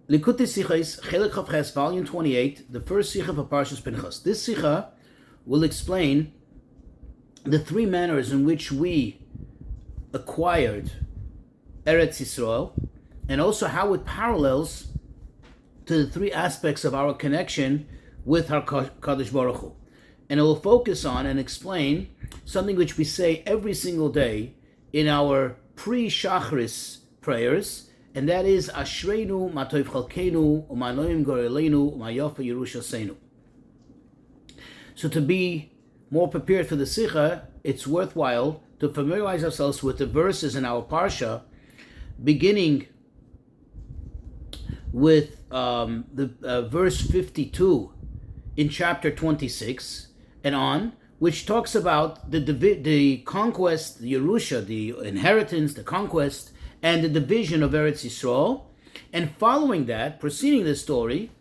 Likutei Sichos, Chelik Chav Ches, volume 28, the first Sicha of Parshas Pinchas. This Sicha will explain the three manners in which we acquired Eretz Yisrael, and also how it parallels to the three aspects of our connection with our Kadosh Baruch Hu. And it will focus on and explain something which we say every single day in our pre-Shachris prayers, and that is Ashreinu Matov Chalkeinu Umanoim Gorelenu Umayofa Yerushaseinu. So to be more prepared for the Sicha, it's worthwhile to familiarize ourselves with the verses in our Parsha, beginning with verse 52 in chapter 26 and on, which talks about the conquest, the Yerusha, the inheritance, the conquest, and the division of Eretz Yisrael. And following that, preceding this story,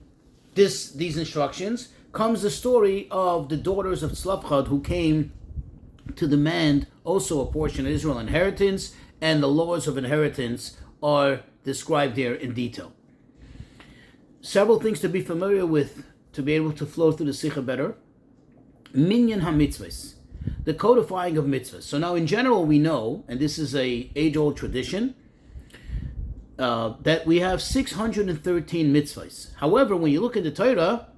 these instructions, comes the story of the daughters of Tzlafchad who came to demand also a portion of Israel inheritance, and the laws of inheritance are described here in detail. Several things to be familiar with to be able to flow through the Sikha better. Minyan HaMitzvahs, the codifying of mitzvahs. So now in general we know, and this is a age-old tradition, that we have 613 mitzvahs. However, when you look at the Torah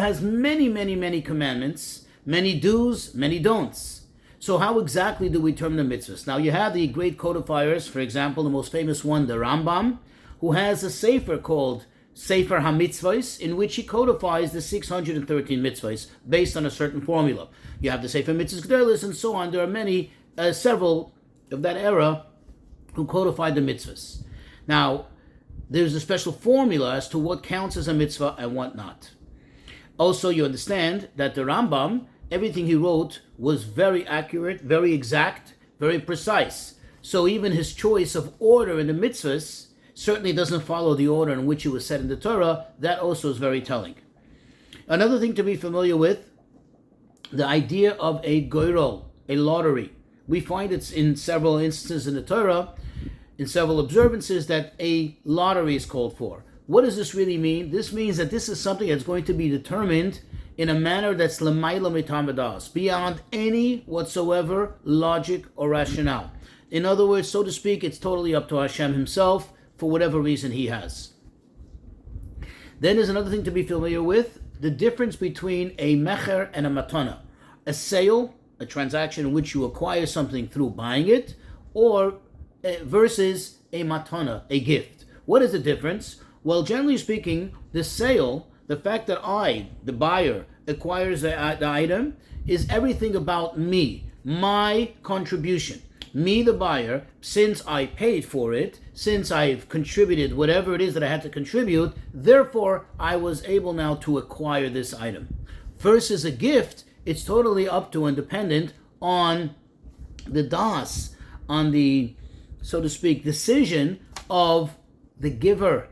has many, many, many commandments, many do's, many don'ts. So how exactly do we term the mitzvahs? Now you have the great codifiers, for example, the most famous one, the Rambam, who has a sefer called Sefer HaMitzvahs, in which he codifies the 613 mitzvahs based on a certain formula. You have the Sefer Mitzvahs G'delos and so on. There are many, several of that era who codified the mitzvahs. Now, there's a special formula as to what counts as a mitzvah and what not. Also, you understand that the Rambam, everything he wrote was very accurate, very exact, very precise. So even his choice of order in the mitzvahs certainly doesn't follow the order in which it was said in the Torah. That also is very telling. Another thing to be familiar with, the idea of a goyrol, a lottery. We find it's in several instances in the Torah, in several observances, that a lottery is called for. What does this really mean? This means that this is something that's going to be determined in a manner that's l'mayla mitam v'das, beyond any whatsoever logic or rationale. In other words, so to speak, it's totally up to Hashem himself for whatever reason he has. Then there's another thing to be familiar with, the difference between a mecher and a matana. A sale, a transaction in which you acquire something through buying it, or versus a matana, a gift. What is the difference? Well, generally speaking, the sale, the fact that I, the buyer, acquires the item, is everything about me, my contribution. Me, the buyer, since I paid for it, since I've contributed whatever it is that I had to contribute, therefore I was able now to acquire this item. Versus a gift, it's totally up to and dependent on the das, on the, so to speak, decision of the giver.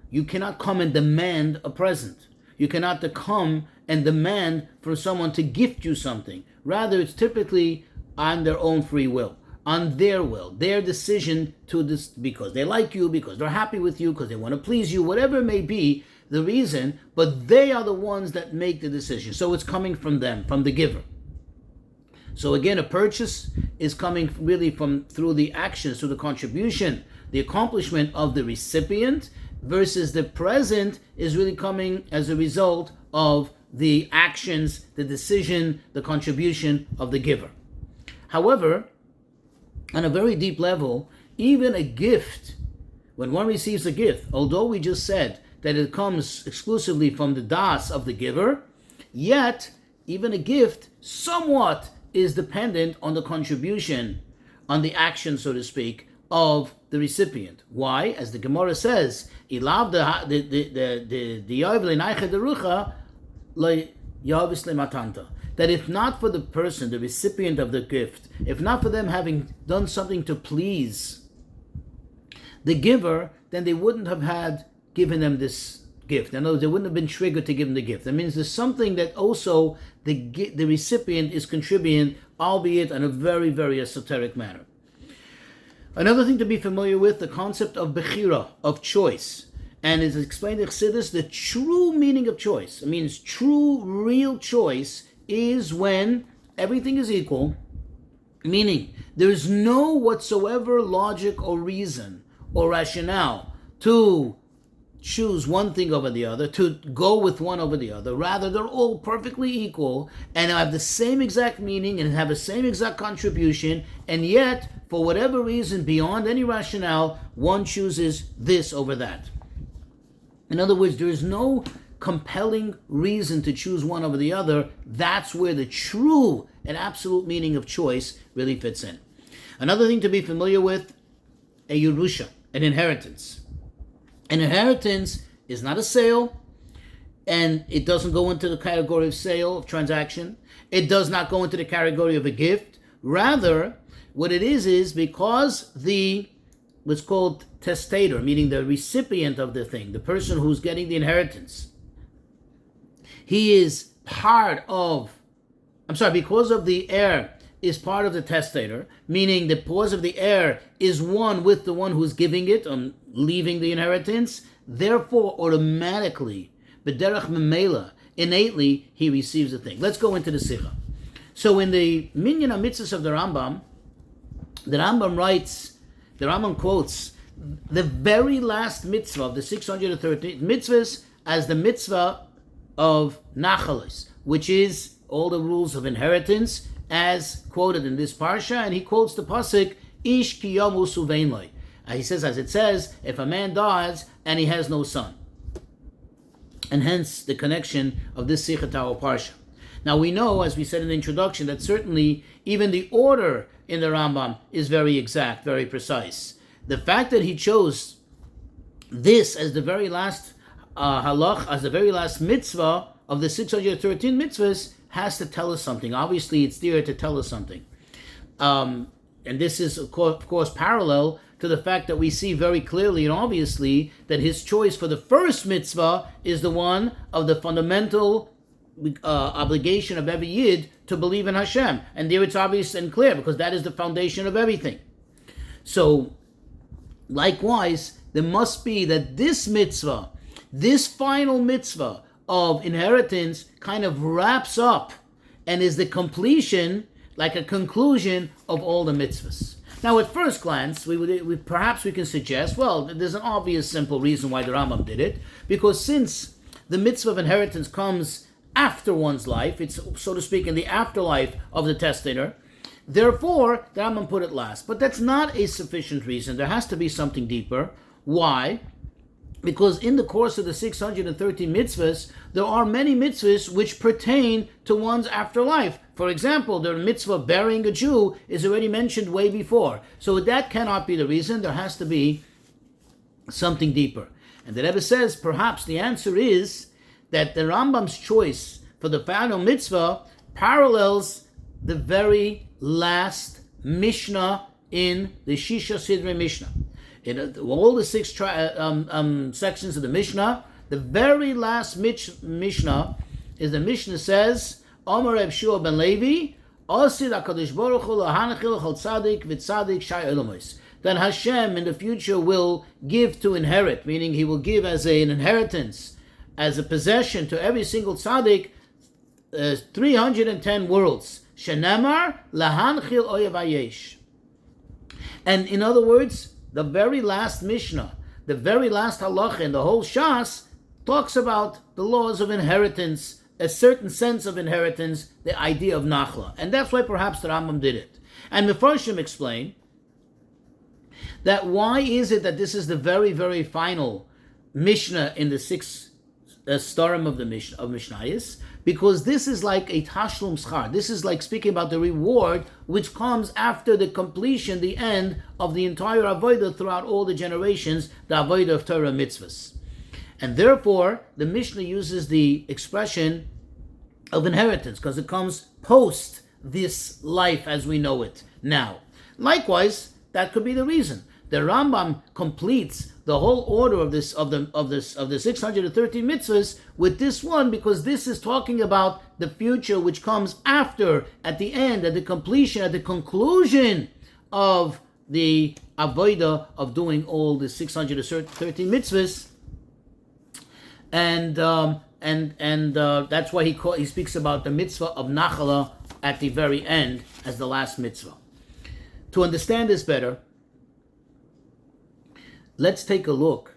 You cannot come and demand a present. You cannot come and demand for someone to gift you something. Rather, it's typically on their own free will, on their will, their decision to this, because they like you, because they're happy with you, because they want to please you, whatever it may be the reason, but they are the ones that make the decision. So it's coming from them, from the giver. So again, a purchase is coming really through the actions, through the contribution, the accomplishment of the recipient, versus the present is really coming as a result of the actions, the decision, the contribution of the giver. However, on a very deep level, even a gift, when one receives a gift, although we just said that it comes exclusively from the das of the giver, yet even a gift somewhat is dependent on the contribution, on the action, so to speak, of the recipient. Why? As the Gemara says, that if not for the person, the recipient of the gift, if not for them having done something to please the giver, then they wouldn't have had given them this gift. In other words, they wouldn't have been triggered to give them the gift. That means there's something that also the recipient is contributing, albeit in a very, very esoteric manner. Another thing to be familiar with, the concept of bechira, of choice. And it's explained in Chassidus, the true meaning of choice. It means true, real choice is when everything is equal, meaning there's no whatsoever logic or reason or rationale to choose one thing over the other, to go with one over the other. Rather, they're all perfectly equal and have the same exact meaning and have the same exact contribution, and yet, for whatever reason, beyond any rationale, one chooses this over that. In other words, there is no compelling reason to choose one over the other. That's where the true and absolute meaning of choice really fits in. Another thing to be familiar with, a Yerusha, an inheritance. An inheritance is not a sale, and it doesn't go into the category of sale, of transaction. It does not go into the category of a gift. Rather, what it is because what's called testator, meaning the recipient of the thing, the person who's getting the inheritance, he is because of the heir is part of the testator, meaning the cause of the heir is one with the one who's giving it, leaving the inheritance, therefore automatically, b'derech memela, innately, he receives the thing. Let's go into the Sicha. So in the Minyan HaMitzvahs of the Rambam quotes the very last mitzvah of the 613 mitzvahs as the mitzvah of Nachalos, which is all the rules of inheritance as quoted in this parsha, and he quotes the pasuk Ish ki yamus uvein lo. He says, as it says, if a man dies and he has no son, and hence the connection of this Sikha to our parsha. Now we know, as we said in the introduction, that certainly even the order in the Rambam is very exact, very precise. The fact that he chose this as the very last halach, as the very last mitzvah of the 613 mitzvahs, has to tell us something. Obviously, it's there to tell us something. And this is, of course, parallel to the fact that we see very clearly and obviously that his choice for the first mitzvah is the one of the fundamental obligation of every Yid to believe in Hashem. And there it's obvious and clear because that is the foundation of everything. So, likewise, there must be that this mitzvah, this final mitzvah of inheritance kind of wraps up and is the completion, like a conclusion of all the mitzvahs. Now, at first glance, perhaps we can suggest, well, there's an obvious, simple reason why the Rambam did it, because since the mitzvah of inheritance comes after one's life, it's, so to speak, in the afterlife of the testator, therefore, the Rambam put it last. But that's not a sufficient reason. There has to be something deeper. Why? Because in the course of the 613 mitzvahs, there are many mitzvahs which pertain to one's afterlife. For example, the mitzvah of burying a Jew is already mentioned way before. So that cannot be the reason. There has to be something deeper. And the Rebbe says, perhaps the answer is that the Rambam's choice for the final mitzvah parallels the very last Mishnah in the Shisha Sidrei Mishnah. In all the six sections of the Mishnah, the very last Mishnah is the Mishnah says, Omer Reb Shua ben Levi, Osid HaKadosh Baruch Hu lahanachil chol tzadik v'tzadik shai olamois. Then Hashem in the future will give to inherit, meaning he will give as an inheritance, as a possession to every single tzaddik, 310 worlds. Shenemar lahanchil oyev hayesh. And in other words, the very last Mishnah, the very last halacha in the whole Shas talks about the laws of inheritance, a certain sense of inheritance, the idea of nachla. And that's why perhaps the Rambam did it. And Mefarshim explain that why is it that this is the very, very final Mishnah in the six starim of the Mishnayos? Because this is like a tashlum schar. This is like speaking about the reward which comes after the completion, the end of the entire avodah throughout all the generations, the avodah of Torah mitzvahs. And therefore, the Mishnah uses the expression of inheritance because it comes post this life as we know it now. Likewise, that could be the reason. The Rambam completes the whole order of the 613 mitzvahs with this one, because this is talking about the future which comes after, at the end, at the completion, at the conclusion of the avodah of doing all the 613 mitzvahs, That's why he speaks about the mitzvah of nachala at the very end as the last mitzvah. To understand this better, let's take a look.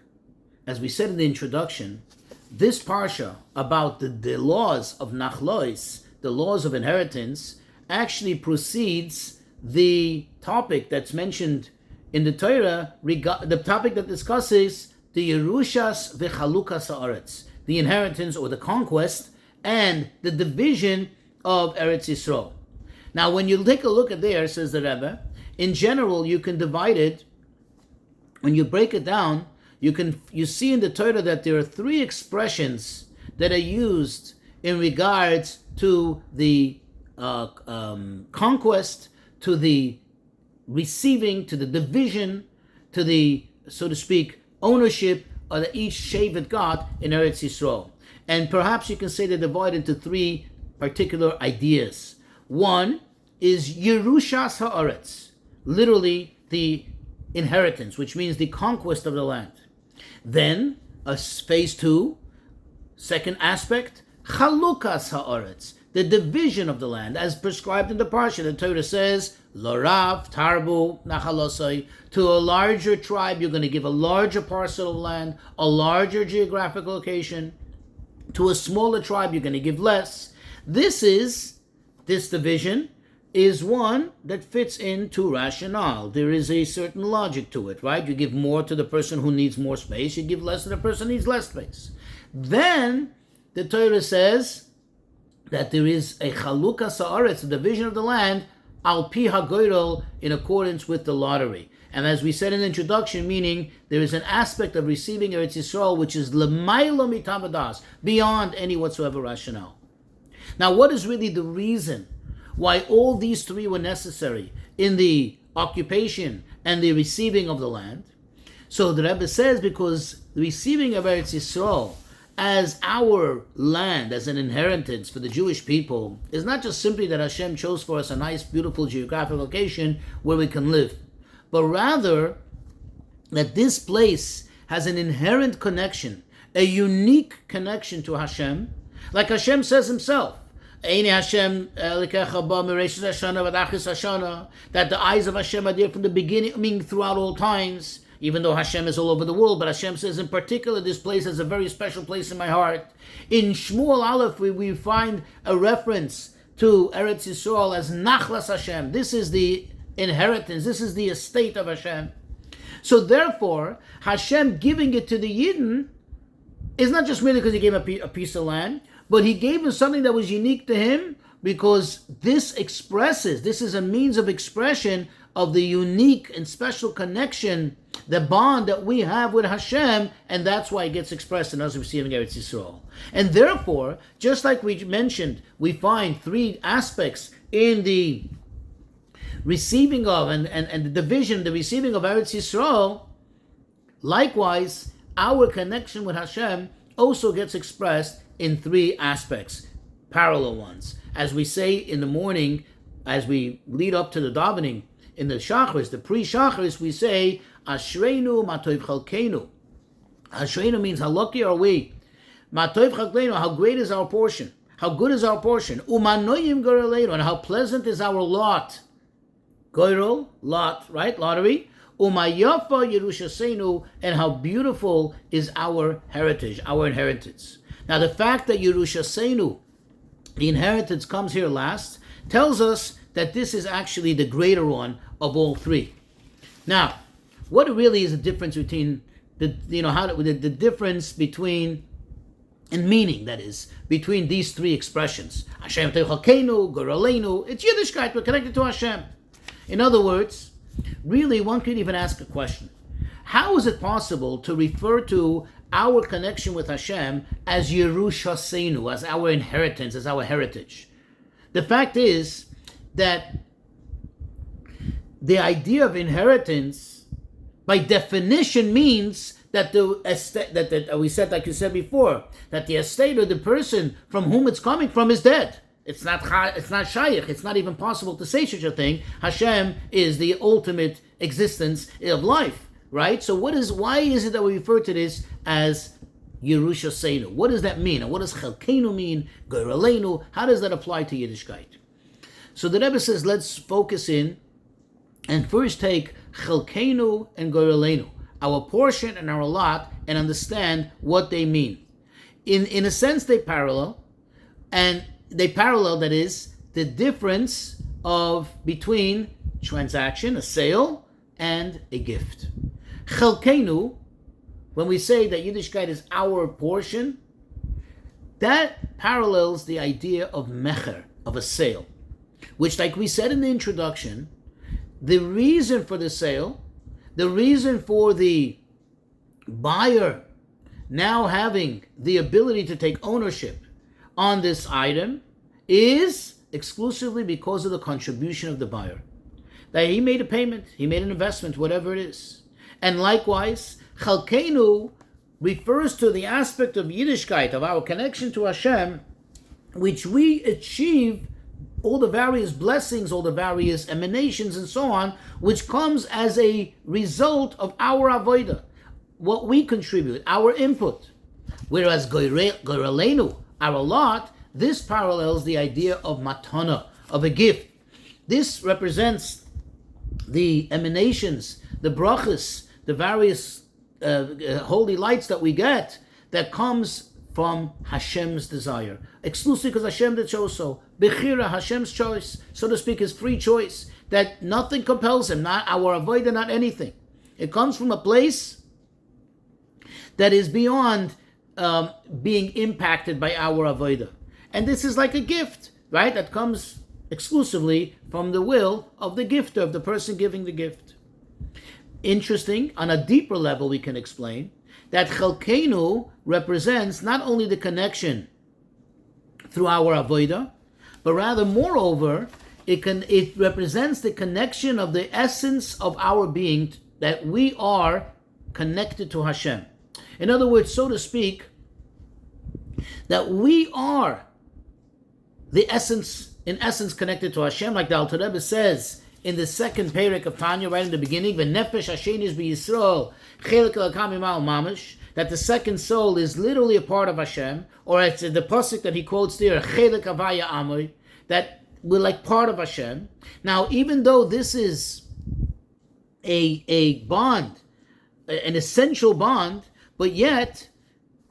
As we said in the introduction, this parsha about the laws of nachlois, the laws of inheritance, actually precedes the topic that's mentioned in the Torah, the topic that discusses the Yerushas v'chalukas haaretz, the inheritance or the conquest and the division of Eretz Yisrael. Now, when you take a look at there, says the Rebbe, in general, you can divide it. When you break it down, you see in the Torah that there are three expressions that are used in regards to the conquest, to the receiving, to the division, to the, so to speak, ownership that each Shevet got in Eretz Yisrael. And perhaps you can say they're divided into three particular ideas. One is Yerushas Haaretz, literally the inheritance, which means the conquest of the land. Then, phase two, second aspect, Chalukas Haaretz, the division of the land, as prescribed in the Parsha. The Torah says, Lorav, Tarbu, Nachalosai, to a larger tribe, you're going to give a larger parcel of land, a larger geographical location. To a smaller tribe, you're going to give less. This division is one that fits into rationale. There is a certain logic to it, right? You give more to the person who needs more space, you give less to the person who needs less space. Then, the Torah says that there is a chalukas haaretz, a division of the land, al pi hagoyrol, in accordance with the lottery. And as we said in the introduction, meaning there is an aspect of receiving Eretz Yisrael which is l'maylo mitavadas, beyond any whatsoever rationale. Now, what is really the reason why all these three were necessary in the occupation and the receiving of the land? So the Rebbe says, because the receiving of Eretz Yisrael as our land, as an inheritance for the Jewish people, is not just simply that Hashem chose for us a nice, beautiful geographic location where we can live, but rather that this place has an inherent connection, a unique connection to Hashem, like Hashem says himself, that the eyes of Hashem are there from the beginning, I mean throughout all times, even though Hashem is all over the world, but Hashem says in particular, this place has a very special place in my heart. In Shmuel Aleph, we find a reference to Eretz Yisrael as Nachlas Hashem. This is the inheritance, this is the estate of Hashem. So therefore, Hashem giving it to the Yidden is not just merely because he gave him a piece of land, but he gave him something that was unique to him, because this is a means of expression of the unique and special connection, the bond that we have with Hashem, and that's why it gets expressed in us receiving Eretz Yisrael. And therefore, just like we mentioned, we find three aspects in the receiving of and the division, the receiving of Eretz Yisrael. Likewise, our connection with Hashem also gets expressed in three aspects, parallel ones. As we say in the morning, as we lead up to the davening, in the Shachris, the pre-Shachris, we say, Ashreinu matov chalkeinu. Ashreinu means how lucky are we. Matov chalkeinu, how great is our portion. How good is our portion. Umanoyim goreleinu, and how pleasant is our lot. Goyrel, lot, right? Lottery. Umayafa Yerushaseinu, and how beautiful is our heritage, our inheritance. Now, the fact that Yerushaseinu, the inheritance, comes here last, tells us that this is actually the greater one of all three. Now, what really is the difference between the difference between, in meaning, that is, between these three expressions? Hashem Techalkeinu, Goraleinu, it's Yiddishkeit, we're connected to Hashem. In other words, really, one could even ask a question. How is it possible to refer to our connection with Hashem as Yerushaseinu, as our inheritance, as our heritage? The fact is that the idea of inheritance, by definition, means that the estate, that we said, like you said before, that the estate or the person from whom it's coming from is dead. It's not shaykh. It's not even possible to say such a thing. Hashem is the ultimate existence of life, right? So why is it that we refer to this as Yerusha Seinu. What does that mean? And what does Chelkeinu mean? Goyraleinu. How does that apply to Yiddishkeit? So the Rebbe says, let's focus in and first take Chelkeinu and Goyraleinu, our portion and our lot, and understand what they mean. In a sense, they parallel, that is, the difference between transaction, a sale, and a gift. Chelkeinu, when we say that Yiddishkeit is our portion, that parallels the idea of mecher, of a sale, which, like we said in the introduction, the reason for the sale, the reason for the buyer now having the ability to take ownership on this item is exclusively because of the contribution of the buyer. That he made a payment, he made an investment, whatever it is. And likewise, Chelkeinu refers to the aspect of Yiddishkeit, of our connection to Hashem, which we achieve all the various blessings, all the various emanations and so on, which comes as a result of our avodah, what we contribute, our input. Whereas Goyraleinu, our lot, this parallels the idea of matana, of a gift. This represents the emanations, the brachas, the various holy lights that we get, that comes from Hashem's desire. Exclusively because Hashem did chose so. Bechira, Hashem's choice, so to speak, his free choice, that nothing compels him, not our avodah, not anything. It comes from a place that is beyond being impacted by our avodah. And this is like a gift, right? That comes exclusively from the will of the gifter, of the person giving the gift. Interesting, on a deeper level we can explain that Chelkeinu represents not only the connection through our avodah, but rather, moreover, it represents the connection of the essence of our being, that we are connected to Hashem. In other words, so to speak, that we are in essence connected to Hashem, like the Alter Rebbe says in the second perek of Tanya, right in the beginning, "V'nefesh Hashenis b'Yisrael chelik elakam imal mamish," that the second soul is literally a part of Hashem, or it's the pasuk that he quotes there, "Chelik avaya amoy," that we're like part of Hashem. Now, even though this is a bond, an essential bond, but yet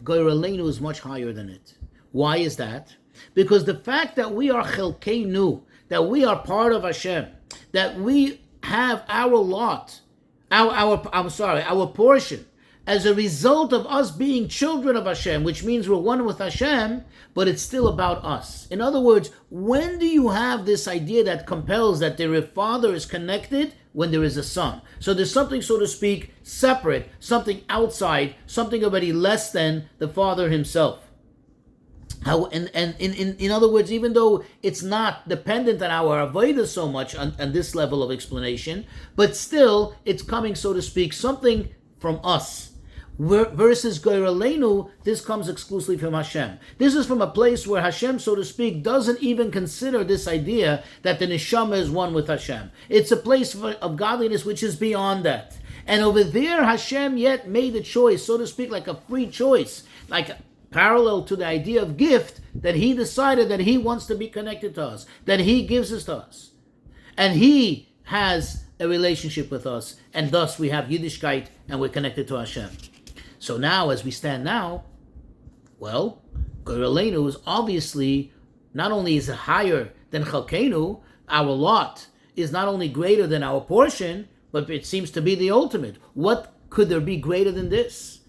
Goyraleinu is much higher than it. Why is that? Because the fact that we are Chelkeinu, that we are part of Hashem, that we have our lot, our portion, as a result of us being children of Hashem, which means we're one with Hashem, but it's still about us. In other words, when do you have this idea that compels that the father is connected? When there is a son. So there's something, so to speak, separate, something outside, something already less than the father himself. In other words, even though it's not dependent on our avodah so much on this level of explanation, but still it's coming, so to speak, something from us. Versus Goyraleinu, this comes exclusively from Hashem. This is from a place where Hashem, so to speak, doesn't even consider this idea that the neshama is one with Hashem. It's a place of godliness which is beyond that. And over there, Hashem yet made a choice, so to speak, like a free choice, like parallel to the idea of gift, that he decided that he wants to be connected to us, that he gives us to us. And he has a relationship with us, and thus we have Yiddishkeit, and we're connected to Hashem. So now, as we stand now, well, Goyraleinu is obviously, not only is it higher than Chelkeinu, our lot is not only greater than our portion, but it seems to be the ultimate. What could there be greater than this?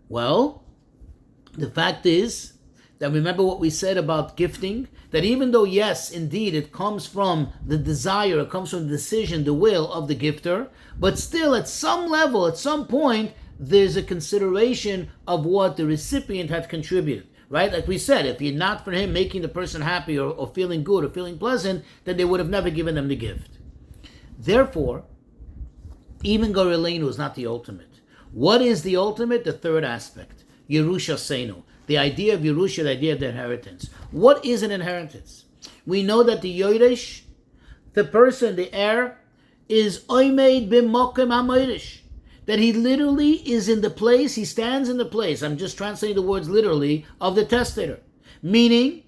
Well, the fact is that, remember what we said about gifting, that even though, yes, indeed, it comes from the desire, it comes from the decision, the will of the gifter, but still at some level, at some point, there's a consideration of what the recipient had contributed, right? Like we said, if you're not for him making the person happy or feeling good or feeling pleasant, then they would have never given them the gift. Therefore, even Goyraleinu is not the ultimate. What is the ultimate? The third aspect, Yerusha Seinu, the idea of Yerusha, the idea of the inheritance. What is an inheritance? We know that the Yoresh, the person, the heir, is Oimeid b'mokem ha'moirish, that he literally is in the place, he stands in the place, I'm just translating the words literally, of the testator. Meaning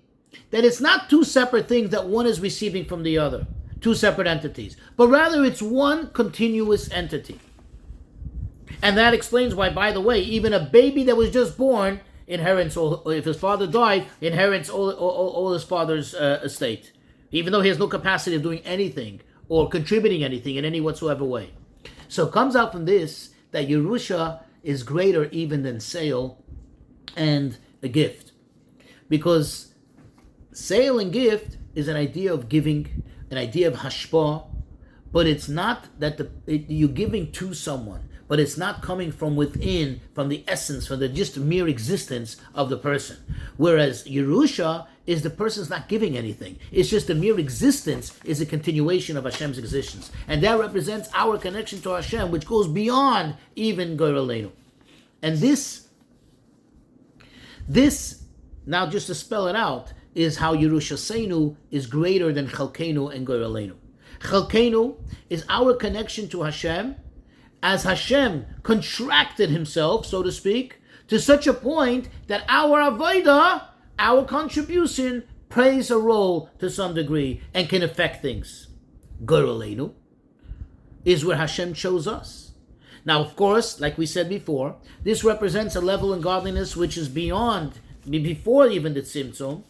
that it's not two separate things that one is receiving from the other, two separate entities, but rather it's one continuous entity. And that explains why, by the way, even a baby that was just born inherits, or if his father died, inherits all his father's estate, even though he has no capacity of doing anything or contributing anything in any whatsoever way. So it comes out from this that Yerusha is greater even than sale and a gift. Because sale and gift is an idea of giving, an idea of hashpah, but it's not that you're giving to someone, but it's not coming from within, from the essence, from the just mere existence of the person. Whereas Yerusha is the person's not giving anything. It's just the mere existence is a continuation of Hashem's existence. And that represents our connection to Hashem, which goes beyond even Goy Aleinu. And this, now just to spell it out, is how Yerusha Seinu is greater than Chalkeinu and Goy Aleinu. Chalkeinu is our connection to Hashem, as Hashem contracted himself, so to speak, to such a point that our avodah, our contribution, plays a role to some degree and can affect things. Goy Aleinu is where Hashem chose us. Now, of course, like we said before, this represents a level in godliness which is beyond, before even the Tzimtzum,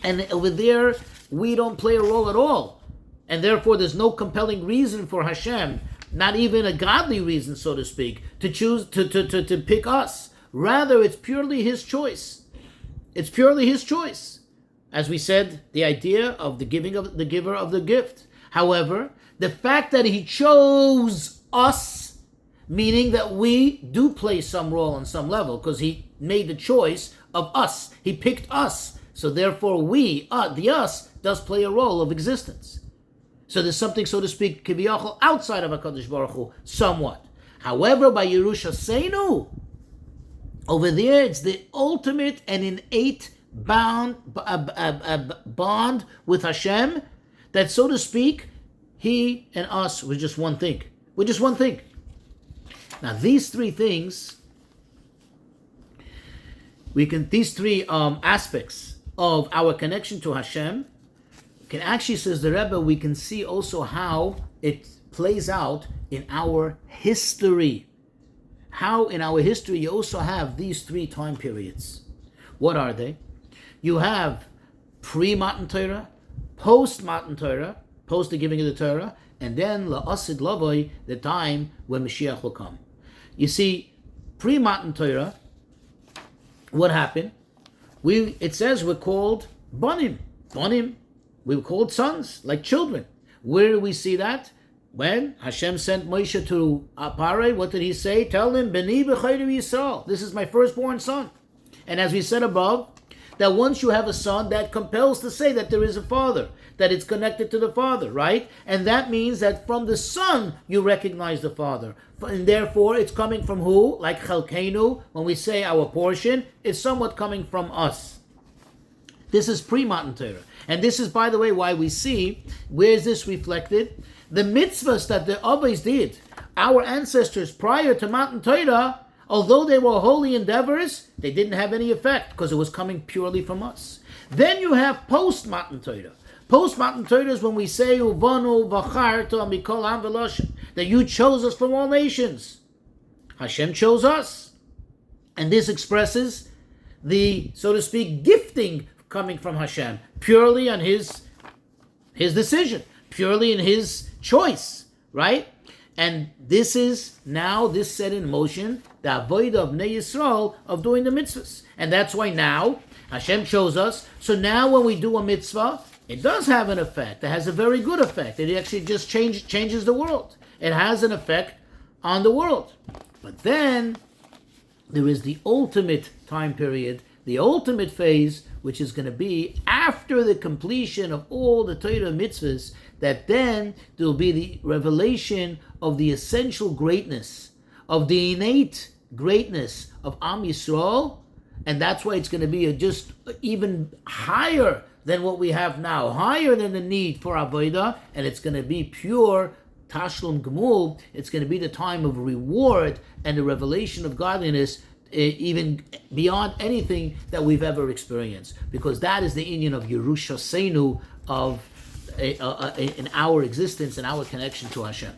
and over there, we don't play a role at all. And therefore, there's no compelling reason for Hashem, not even a godly reason, so to speak, to choose to pick us. Rather, it's purely His choice. It's purely His choice. As we said, the idea of the giving of the giver of the gift. However, the fact that He chose us, meaning that we do play some role on some level, because He made the choice of us. He picked us. So therefore, we, the us, does play a role of existence. So there's something, so to speak, kiviyachol, outside of HaKadosh Baruch Hu, somewhat. However, by Yerusha Seinu, over there, it's the ultimate and innate bond with Hashem, that, so to speak, He and us were just one thing. We're just one thing. Now, these three things, these three aspects of our connection to Hashem, can actually, says the Rebbe, we can see also how it plays out in our history. How in our history you also have these three time periods. What are they? You have pre-Matan Torah, post-Matan Torah, post the giving of the Torah, and then la'asid lavoi, the time when Mashiach will come. You see, pre-Matan Torah, what happened? It says we're called Banim. Banim. We were called sons, like children. Where do we see that? When Hashem sent Moshe to Apare, what did He say? Tell him, Beni b'chayru Yisrael. This is my firstborn son. And as we said above, that once you have a son, that compels to say that there is a father, that it's connected to the father, right? And that means that from the son, you recognize the father. And therefore, it's coming from who? Like Chalkeinu, when we say our portion, it's somewhat coming from us. This is pre-Matan Torah. And this is, by the way, why we see, where is this reflected? The mitzvahs that the Avos did, our ancestors prior to Matan Torah, although they were holy endeavors, they didn't have any effect because it was coming purely from us. Then you have post-Matan Torah. Post-Matan Torah is when we say, Uvanu v'charta mikol am v'loshen, that you chose us from all nations. Hashem chose us. And this expresses the, so to speak, gifting coming from Hashem, purely on His decision, purely in His choice, right? And this is now, this set in motion, the avodah of Bnei Yisrael of doing the mitzvahs. And that's why now, Hashem chose us, so now when we do a mitzvah, it does have an effect. It has a very good effect. It actually just changes the world. It has an effect on the world. But then, there is the ultimate time period, the ultimate phase, which is going to be after the completion of all the Torah mitzvahs, that then there will be the revelation of the essential greatness, of the innate greatness of Am Yisrael, and that's why it's going to be just even higher than what we have now, higher than the need for Avodah, and it's going to be pure Tashlum Gemul, it's going to be the time of reward and the revelation of godliness, even beyond anything that we've ever experienced, because that is the union of Yerusha Seinu, of in our existence and our connection to Hashem.